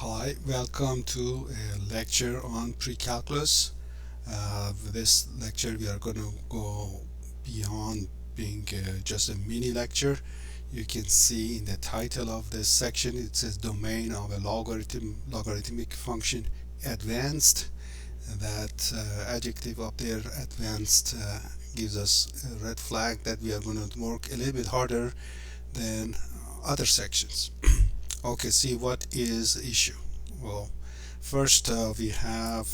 Hi, welcome to a lecture on pre-calculus. With this lecture we are going to go beyond being just a mini lecture. You can see in the title of this section it says domain of a logarithmic function advanced. That adjective up there, advanced, gives us a red flag that we are going to work a little bit harder than other sections. Okay, see what is the issue. Well, first we have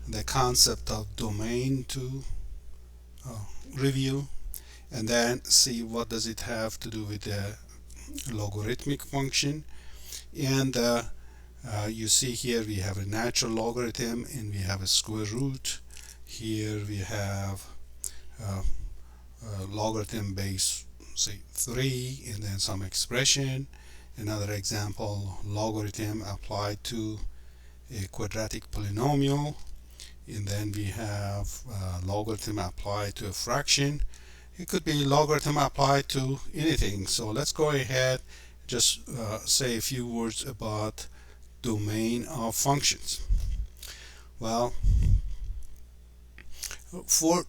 the concept of domain to uh, review, and then see what does it have to do with the logarithmic function. And you see here we have a natural logarithm and we have a square root. Here we have logarithm base, say 3, and then some expression. Another example, logarithm applied to a quadratic polynomial, and then we have logarithm applied to a fraction. It could be logarithm applied to anything. So let's go ahead, just say a few words about domain of functions. Well, for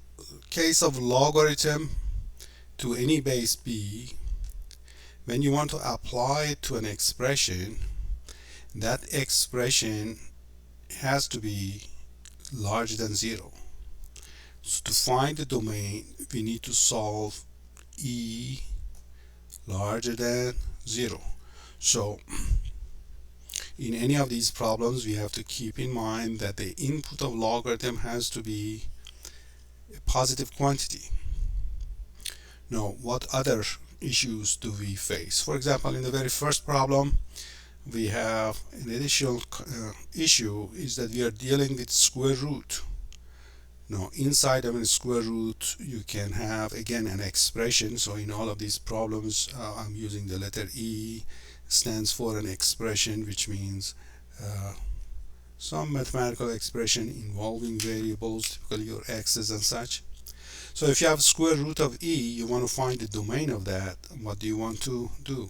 case of logarithm to any base b, when you want to apply it to an expression, that expression has to be larger than 0. So to find the domain, we need to solve e larger than 0. So in any of these problems, we have to keep in mind that the input of logarithm has to be a positive quantity. Now, what other issues do we face? For example, in the very first problem, we have an additional issue is that we are dealing with square root. Now, inside of a square root, you can have again an expression. So in all of these problems, I'm using the letter E, stands for an expression, which means some mathematical expression involving variables, typically your x's and such. So if you have square root of e, you want to find the domain of that. What do you want to do?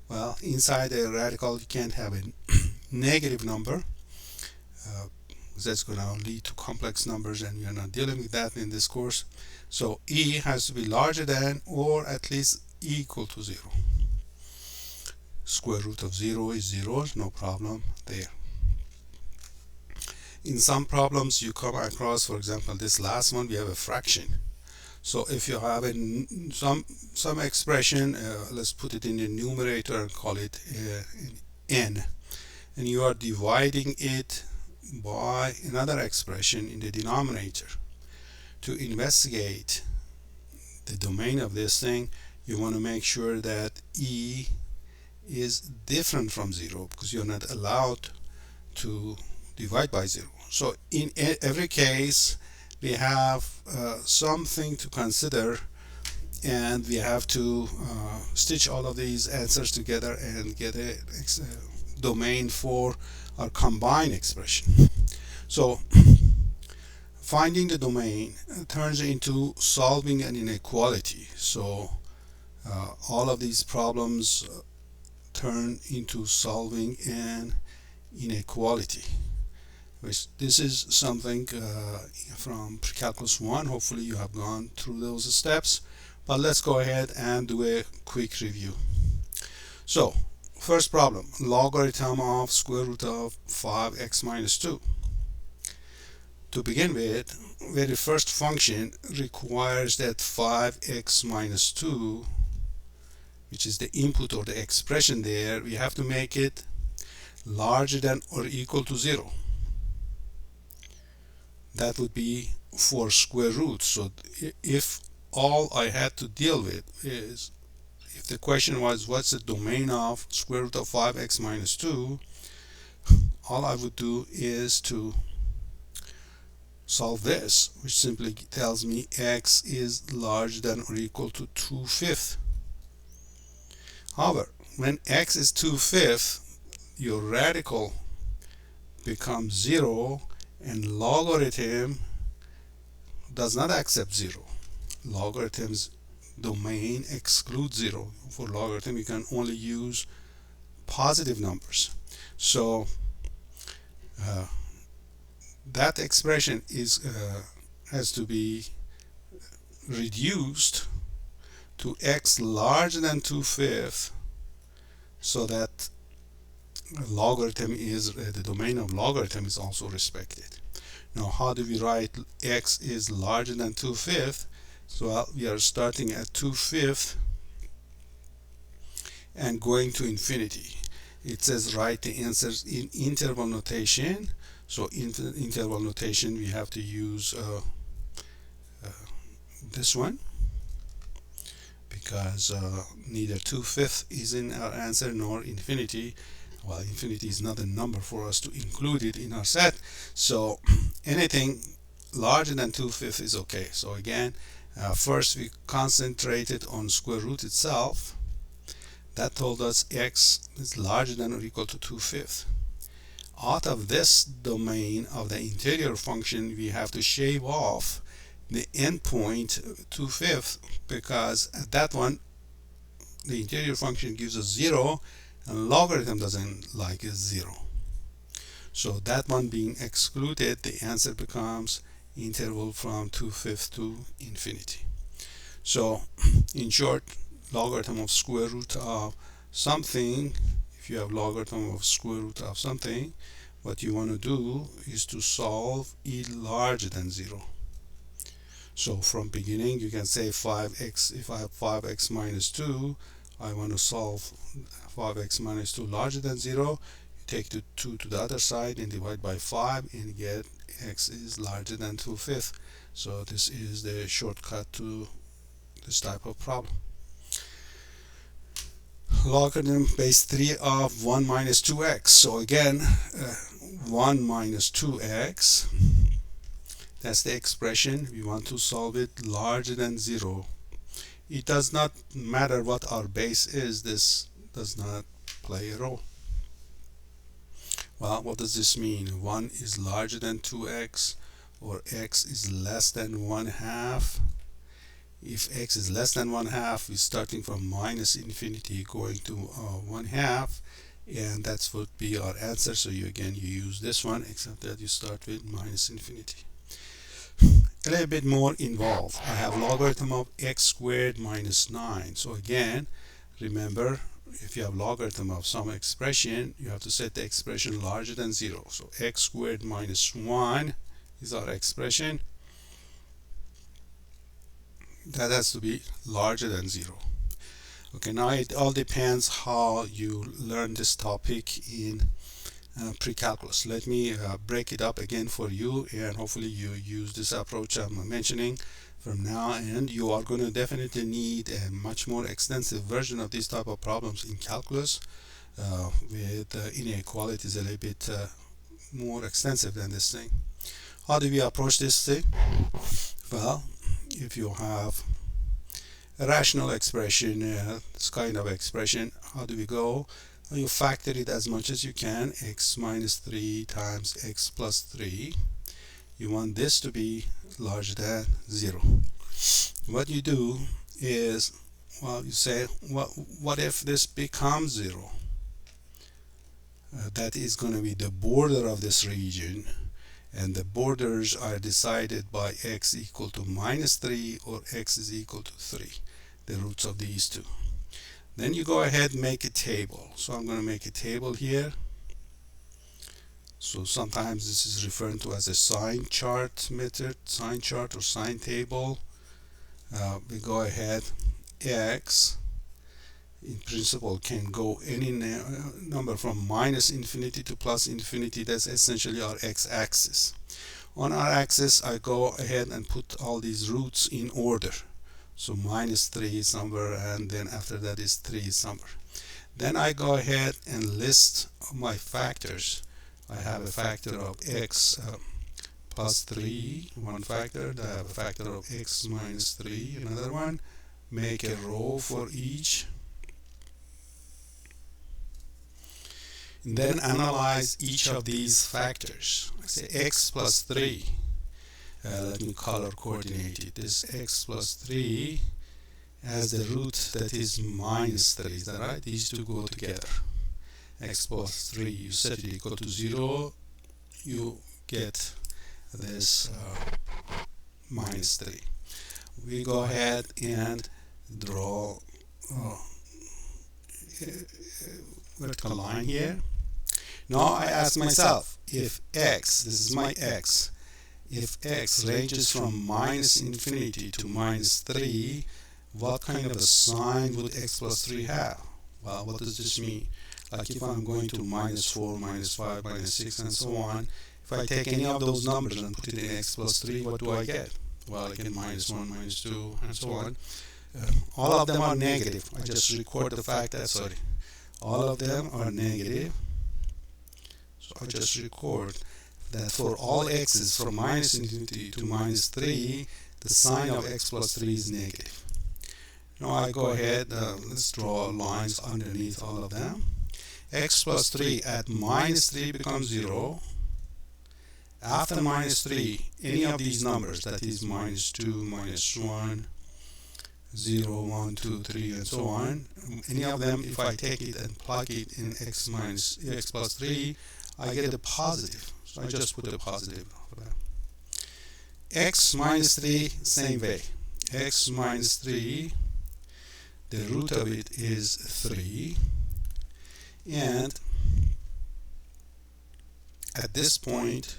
Well, inside a radical, you can't have a negative number. That's going to lead to complex numbers, and we are not dealing with that in this course. So e has to be larger than or at least equal to 0. Square root of 0 is 0, no problem there. In some problems you come across, for example, this last one, we have a fraction. So if you have some expression, let's put it in the numerator and call it n, and you are dividing it by another expression in the denominator. To investigate the domain of this thing, you want to make sure that e is different from 0, because you're not allowed to divide by 0. So in every case, we have something to consider, and we have to stitch all of these answers together and get a domain for our combined expression. So finding the domain turns into solving an inequality. So all of these problems turn into solving an inequality. This is something from Pre-Calculus 1. Hopefully you have gone through those steps, but let's go ahead and do a quick review. So first problem, logarithm of square root of 5x minus 2. To begin with, very first function requires that 5x minus 2, which is the input or the expression there, we have to make it larger than or equal to 0. That would be for square root. So if all I had to deal with is, if the question was what's the domain of square root of 5x minus 2, all I would do is to solve this, which simply tells me x is larger than or equal to 2/5. However, when x is 2/5, your radical becomes 0, and logarithm does not accept 0. Logarithm's domain excludes 0. For logarithm, you can only use positive numbers. So uh, that expression is has to be reduced to x larger than 2/5 so that logarithm is the domain of logarithm is also respected. Now how do we write x is larger than 2/5? So we are starting at 2/5 and going to infinity. It says write the answers in interval notation. So in interval notation we have to use this one, because neither 2/5 is in our answer nor infinity. Well, infinity is not a number for us to include it in our set, so anything larger than 2/5 is okay. So again, first we concentrated on square root itself. That told us x is larger than or equal to 2/5. Out of this domain of the interior function, we have to shave off the endpoint 2/5, because at that one the interior function gives us 0 and logarithm doesn't like a 0. So that one being excluded, the answer becomes interval from 2/5 to infinity. So in short, logarithm of square root of something, if you have logarithm of square root of something, what you want to do is to solve e larger than 0. So from beginning you can say 5x, if I have 5x minus 2, I want to solve 5x minus 2 larger than 0. You take the 2 to the other side and divide by 5 and get x is larger than 2/5. So this is the shortcut to this type of problem. Logarithm base 3 of 1 minus 2x. So again, 1 minus 2x, that's the expression. We want to solve it larger than 0. It does not matter what our base is. This does not play a role. Well, what does this mean? 1 is larger than 2x, or x is less than 1/2. If x is less than 1/2, we're starting from minus infinity going to 1/2, and that's would be our answer. So you use this one, except that you start with minus infinity. A little bit more involved. I have logarithm of x squared minus 9. So again, remember, if you have logarithm of some expression, you have to set the expression larger than 0. So x squared minus 1 is our expression. That has to be larger than 0. Okay, now it all depends how you learn this topic in pre-calculus. Let me break it up again for you, and hopefully you use this approach I'm mentioning from now, and you are going to definitely need a much more extensive version of these type of problems in calculus with inequalities a little bit more extensive than this thing. How do we approach this thing? Well, if you have a rational expression, this kind of expression, how do we go? You factor it as much as you can, x minus 3 times x plus 3. You want this to be larger than 0. What you do is, well, you say, what if this becomes 0? That is going to be the border of this region, and the borders are decided by x equal to minus 3 or x is equal to 3, the roots of these two. Then you go ahead and make a table. So I'm going to make a table here. So sometimes this is referred to as a sign chart method, sign chart or sign table. We go ahead, x in principle can go any number from minus infinity to plus infinity. That's essentially our x-axis. On our axis, I go ahead and put all these roots in order. So minus 3 is somewhere, and then after that is 3 is somewhere. Then I go ahead and list my factors. I have a factor of x plus 3, one factor. I have a factor of x minus 3, another one. Make a row for each. And then analyze each of these factors. I say x plus 3. Let me color coordinate it. This x plus 3 has the root that is minus 3. Is that right? These two go together. X plus 3, you set it equal to 0. you get this minus 3. We go ahead and draw a vertical line here. Now I ask myself, if x, this is my x, if x ranges from minus infinity to minus 3, what kind of a sign would x plus 3 have? Well, what does this mean? Like if I'm going to minus 4, minus 5, minus 6, and so on, if I take any of those numbers and put it in x plus 3, what do I get? Well, I get minus 1, minus 2, and so on. All of them are negative. I just record the fact that, all of them are negative. So I just record that for all x's from minus infinity to minus 3, the sign of x plus 3 is negative. Now I go ahead, let's draw lines underneath all of them. X plus 3 at minus 3 becomes 0. After minus 3, any of these numbers, that is minus 2, minus 1, 0, 1, 2, 3, and so on, any of them, if I take it and plug it in x plus 3, I get a positive. So I just put a positive for that. X minus 3, same way. X minus 3, the root of it is 3. And at this point,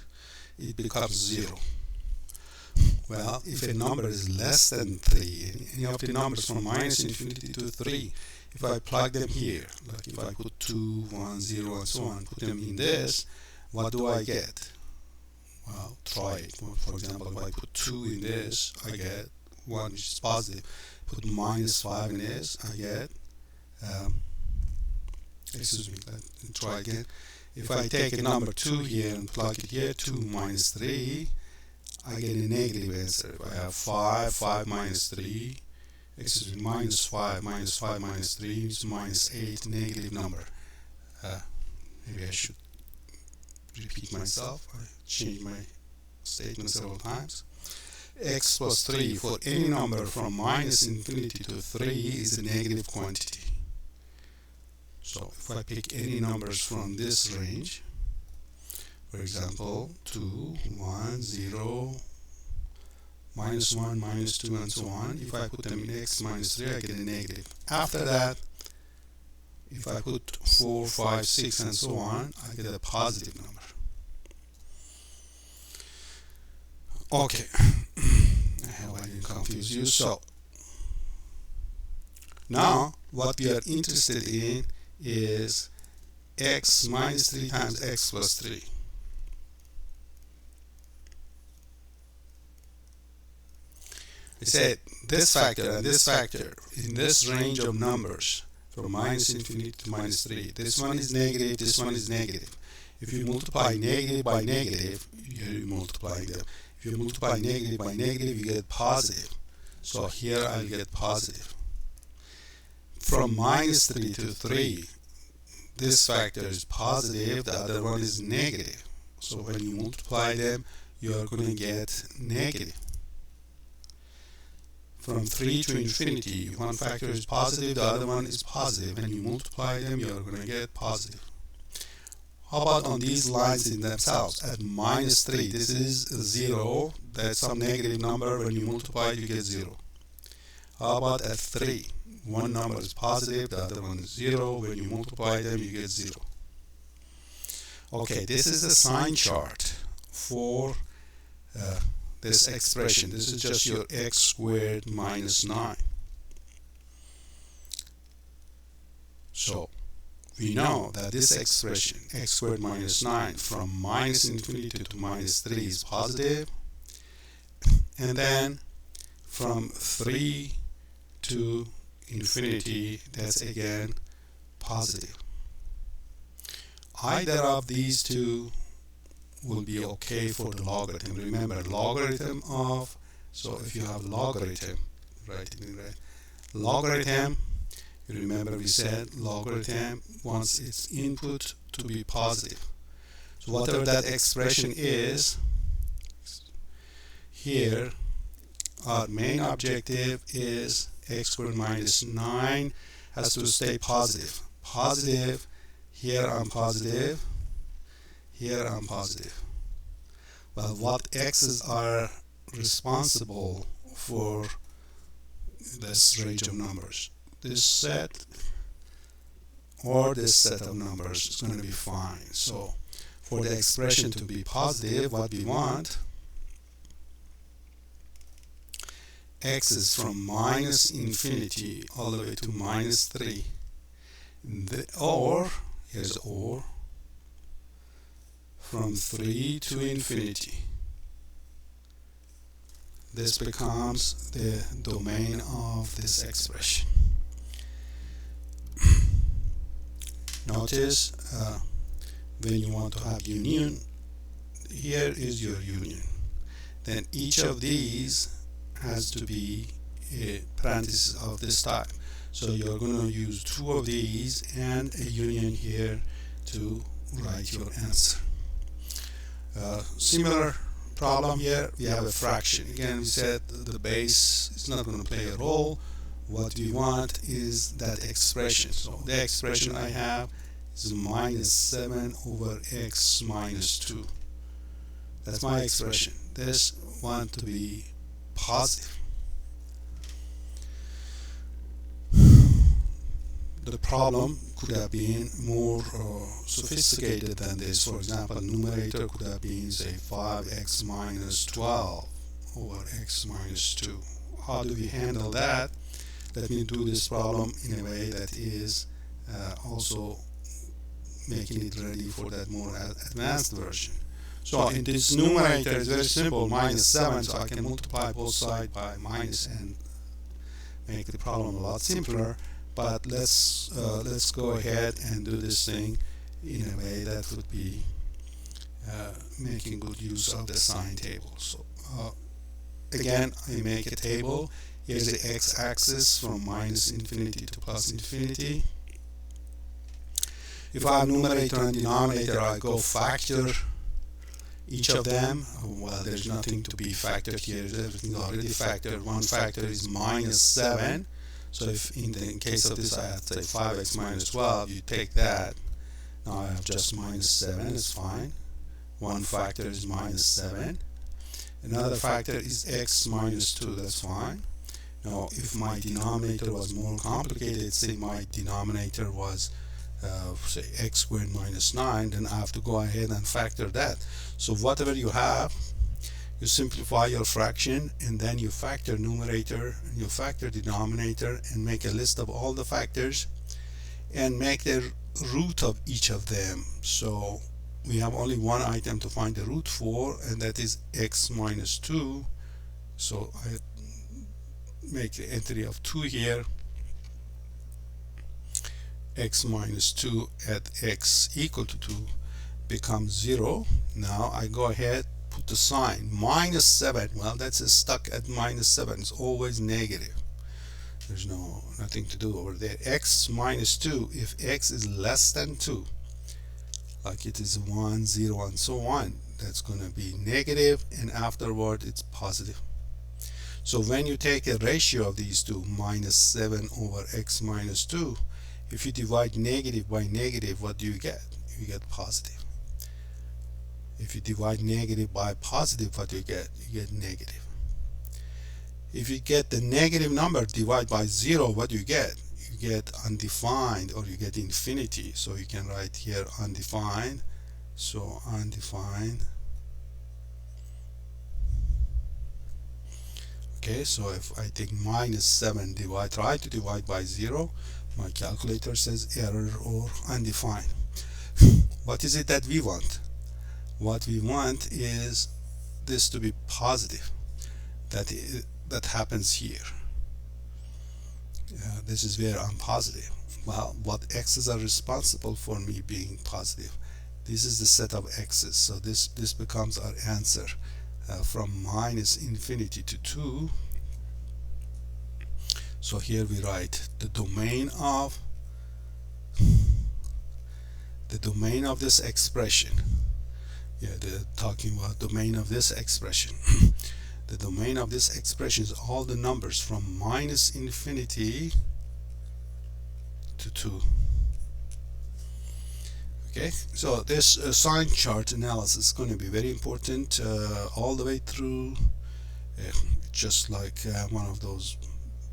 it becomes 0. Well, if a number is less than 3, any of the numbers from minus infinity to 3, if I plug them here, like if I put 2, 1, 0, and so on, put them in this, what do I get? Well, try it. For example, if I put 2 in this, I get 1 which is positive. Put minus 5 in this, I get, try again. If I take a number 2 here and plug it here, 2 minus 3, I get a negative answer. If I have 5, 5 minus 3, minus 5, minus 5 minus 3 is minus 8, negative number. Maybe I should repeat myself. I changed my statement several times. X plus 3 for any number from minus infinity to 3 is a negative quantity. So if I pick any numbers from this range, for example, 2, 1, 0, minus 1, minus 2, and so on, if I put them in x minus 3, I get a negative. After that, if I put 4, 5, 6, and so on, I get a positive number. Okay, I hope I didn't confuse you. So now what we are interested in is x minus 3 times x plus 3. We said this factor and this factor in this range of numbers from minus infinity to minus 3. This one is negative, this one is negative. If you multiply negative by negative, you're multiplying them. If you multiply negative by negative, you get positive. So here I'll get positive. From minus 3 to 3, this factor is positive, the other one is negative. So when you multiply them, you're going to get negative. From 3 to infinity, one factor is positive, the other one is positive. When you multiply them, you're going to get positive. How about on these lines in themselves? At minus 3, this is 0. That's some negative number. When you multiply, you get 0. How about at 3? One number is positive, the other one is 0. When you multiply them, you get 0. Okay, this is a sign chart for this expression. This is just your x squared minus 9. So we know that this expression, x squared minus 9, from minus infinity to minus 3 is positive, and then from 3 to infinity, that's again positive. Either of these two will be okay for the logarithm. Remember, logarithm of, so if you have logarithm, write it in red. Logarithm, you remember we said logarithm wants its input to be positive. So whatever that expression is, here our main objective is x squared minus 9 has to stay positive. Positive, here I'm positive, here I'm positive. Well, what x's are responsible for this range of numbers? This set or this set of numbers is going to be fine. So for the expression to be positive, what we want, x is from minus infinity all the way to minus 3. Or, here's or, from 3 to infinity. This becomes the domain of this expression. Notice when you want to have union, here is your union. Then each of these has to be a parenthesis of this type. So you're going to use two of these and a union here to write your answer. Similar problem here, we have a fraction. Again, we said the base is not going to play a role. What we want is that expression. So the expression I have is minus 7 over x minus 2. That's my expression. This want to be positive. The problem could have been more sophisticated than this. For example, numerator could have been, say, 5x minus 12 over x minus 2. How do we handle that? Let me do this problem in a way that is also making it ready for that more advanced version. So in this numerator, it's very simple, minus 7, so I can multiply both sides by minus and make the problem a lot simpler. But let's go ahead and do this thing in a way that would be making good use of the sign table. So again, I make a table. Here's the x-axis from minus infinity to plus infinity. If I have numerator and denominator, I go factor each of them. Well, there's nothing to be factored here. Everything already factored. One factor is minus 7. So if in the case of this I have to say 5x minus 12, you take that. Now I have just minus 7, it's fine. One factor is minus 7. Another factor is x minus 2, that's fine. Now if my denominator was more complicated, say my denominator was say x squared minus 9, then I have to go ahead and factor that. So whatever you have, you simplify your fraction and then you factor numerator and you factor denominator and make a list of all the factors and make the root of each of them. So we have only one item to find the root for, and that is x minus 2. So I make the entry of 2 here. X minus 2 at x equal to 2 becomes 0. Now I go ahead, put the sign minus 7. Well, that's stuck at minus 7. It's always negative. There's nothing to do over there. X minus 2, if x is less than 2, like it is 1, 0, and so on, that's going to be negative, and afterward it's positive. So when you take a ratio of these two, minus 7 over x minus 2, if you divide negative by negative, what do you get? You get positive. If you divide negative by positive, what do you get? You get negative. If you get the negative number, divide by 0, what do you get? You get undefined, or you get infinity. So you can write here undefined. So undefined. Okay, so if I take minus 7, try to divide by 0, my calculator says error or undefined. What is it that we want? What we want is this to be positive. That happens here. This is where I'm positive. Well, what x's are responsible for me being positive? This is the set of x's. So this becomes our answer from minus infinity to 2. So here we write the domain of this expression. Yeah, they're talking about domain of this expression. The domain of this expression is all the numbers from minus infinity to 2. Okay, so this sign chart analysis is going to be very important all the way through, uh, just like one of those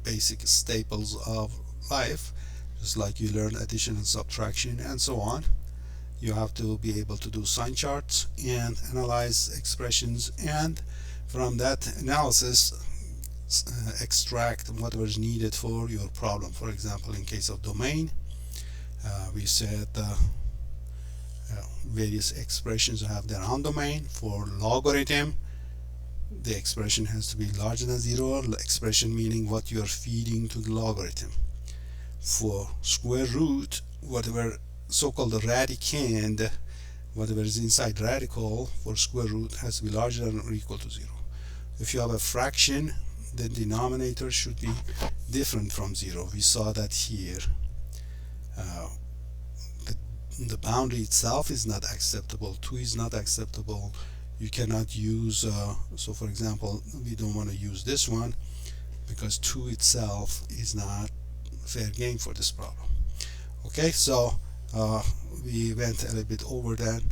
basic staples of life. Just like you learn addition and subtraction and so on, you have to be able to do sign charts and analyze expressions, and from that analysis extract whatever is needed for your problem. For example, in case of domain, we said various expressions have their own domain. For logarithm, the expression has to be larger than 0, expression meaning what you are feeding to the logarithm. For square root, whatever so-called radicand, whatever is inside radical for square root has to be larger than or equal to 0. If you have a fraction, the denominator should be different from 0. We saw that here. The boundary itself is not acceptable. 2 is not acceptable. You cannot use, so for example, we don't want to use this one because 2 itself is not fair game for this problem. Okay, so we went a little bit over than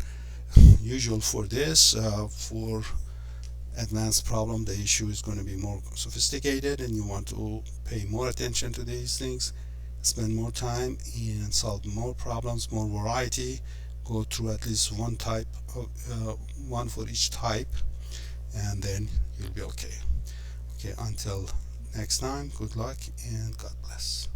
usual for this. For advanced problem, the issue is going to be more sophisticated, and you want to pay more attention to these things, spend more time and solve more problems, more variety, go through at least one type of, one for each type, and then you'll be okay. Okay, until next time, good luck and God bless.